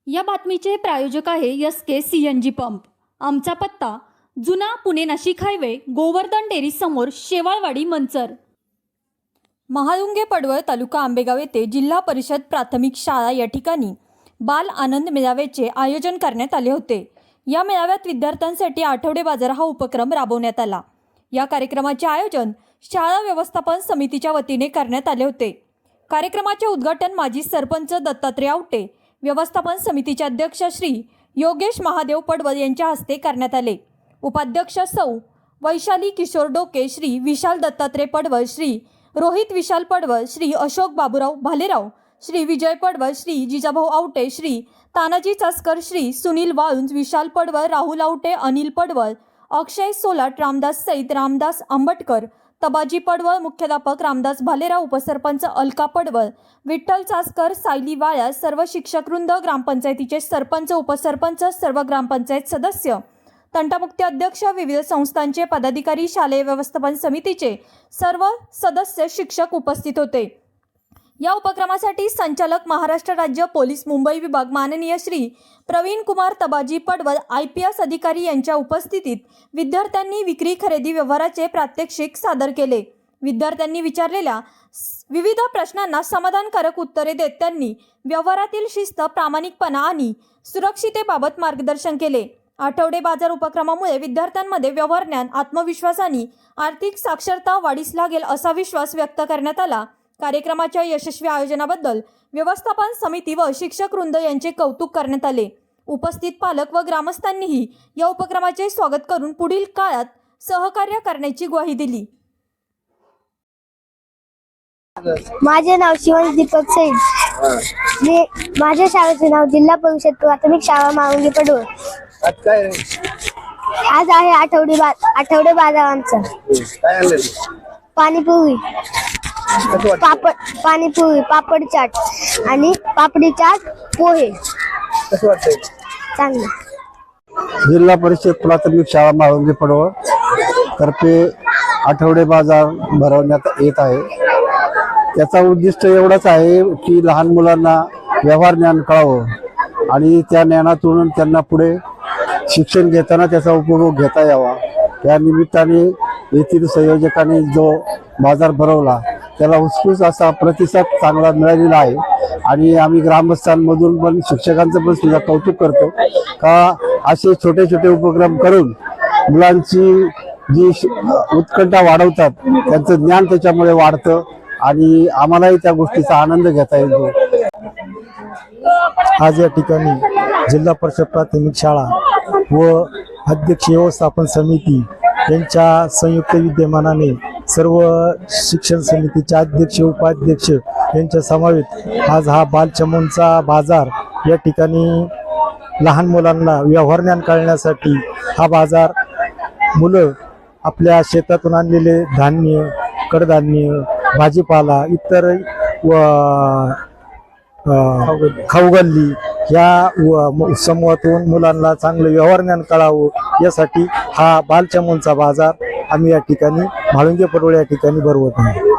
या बातमीचे प्रायोजक आहे SK CNG पंप। आमचा पत्ता जुना पुणे नाशिक हायवे, गोवर्धन डेअरी समोर, शेवाळवाडी, मंचर। महाळुंगे पडवळ तालुका आंबेगाव येथे जिल्हा परिषद प्राथमिक शाळा या ठिकाणी बाल आनंद मेळाव्याचे आयोजन करण्यात आले होते। या मेळाव्यात विद्यार्थ्यांसाठी आठवडे बाजार हा उपक्रम राबवण्यात आला। या कार्यक्रमाचे आयोजन शाळा व्यवस्थापन समितीच्या वतीने करण्यात आले होते। कार्यक्रमाचे उद्घाटन माजी सरपंच दत्तात्रय आवटे, व्यवस्थापन समितीचे अध्यक्ष श्री योगेश महादेव पडवळ यांच्या हस्ते करण्यात आले। उपाध्यक्ष सौ वैशाली किशोर डोके, श्री विशाल दत्तात्रय पडवळ, श्री रोहित विशाल पडवळ, श्री अशोक बाबूराव भालेराव, श्री विजय पडवळ, श्री जिजाभाऊ आवटे, श्री तानाजी चास्कर, श्री सुनील वाळुंज, विशाल पडवळ, राहुल आवटे, अनिल पडवळ, अक्षय सोलाट, रामदास सईद, रामदास आंबटकर, तबाजी पडवळ, मुख्याध्यापक रामदास भालेराव, उपसरपंच अलका पडवळ, विठ्ठल चास्कर, सायली वाळ्या, सर्व शिक्षकवृंद, ग्रामपंचायतीचे सरपंच, उपसरपंच, सर्व ग्रामपंचायत सदस्य, तंटामुक्ती अध्यक्ष, विविध संस्थांचे पदाधिकारी, शालेय व्यवस्थापन समितीचे सर्व सदस्य, शिक्षक उपस्थित होते। या उपक्रमासाठी संचालक महाराष्ट्र राज्य पोलीस मुंबई विभाग माननीय श्री प्रवीण कुमार तबाजी पडवळ IPS अधिकारी यांच्या उपस्थितीत विद्यार्थ्यांनी विक्री खरेदी व्यवहाराचे प्रात्यक्षिक सादर केले। विद्यार्थ्यांनी विचारलेल्या विविध प्रश्नांना समाधानकारक उत्तरे देत त्यांनी व्यवहारातील शिस्त, प्रामाणिकपणा आणि सुरक्षिततेबाबत मार्गदर्शन केले। आठवडे बाजार उपक्रमामुळे विद्यार्थ्यांमध्ये व्यवहार ज्ञान, आत्मविश्वास आणि आर्थिक साक्षरता वाढीस लागेल असा विश्वास व्यक्त करण्यात आला। कार्यक्रमाच्या यशस्वी आयोजनाबद्दल व्यवस्थापन समिती व शिक्षकवृंद यांचे कौतुक करण्यात आले। उपस्थित पालक व ग्रामस्थांनीही या उपक्रमाचे स्वागत करून पुढील काळात सहकार्य करण्याची ग्वाही दिली। माझे नाव शिवांश दीपक सईद। माझ्या शाळेचे नाव जिल्हा परिषद प्राथमिक शाळा महाळुंगे पडवळ। आज आहे आठवडे बाजार आमचा। पाणीपुरी, पापड चाट आणि पापडी चाट, पोहे। चांगलं। जिल्हा परिषद प्राथमिक शाळा महाळुंगे पडवळ तर्फे आठवडे बाजार भरवण्यात येत आहे। याचा उद्दिष्ट एवढंच आहे की लहान मुलांना व्यवहार ज्ञान कळावं आणि त्या ज्ञानातून त्यांना पुढे शिक्षण घेताना त्याचा उपयोग घेता यावा। या निमित्ताने येथील संयोजकांनी जो बाजार भरवला त्याला उत्स्फूर्त असा प्रतिसाद चांगला मिळालेला आहे आणि आम्ही ग्रामस्थांमधून पण शिक्षकांचं पण सुद्धा कौतुक करतो का असे छोटे छोटे उपक्रम करून मुलांची जी उत्कंठा वाढवतात, त्यांचं ज्ञान त्याच्यामुळे वाढतं आणि आम्हालाही त्या गोष्टीचा आनंद घेता येतो। आज या ठिकाणी जिल्हा परिषद प्राथमिक शाळा व अध्यक्ष व्यवस्थापन समिती यांच्या संयुक्त विद्यमानाने सर्व शिक्षण समितीचे अध्यक्ष, उपाध्यक्ष यांच्या समवेत आज हा बालचमूंचा बाजार या ठिकाणी लहान मुलांना व्यवहार ज्ञान कळण्यासाठी हा बाजार मुलं आपल्या शेतातून आणलेले धान्य, कडधान्य, भाजीपाला, इतर खाऊगल्ली या समूहातून मुलांना चांगलं व्यवहार ज्ञान कळावं यासाठी हा बालचमूंचा बाजार आम्ही या ठिकाणी म्हाळुंगे पडवळ या ठिकाणी भरवत आहोत।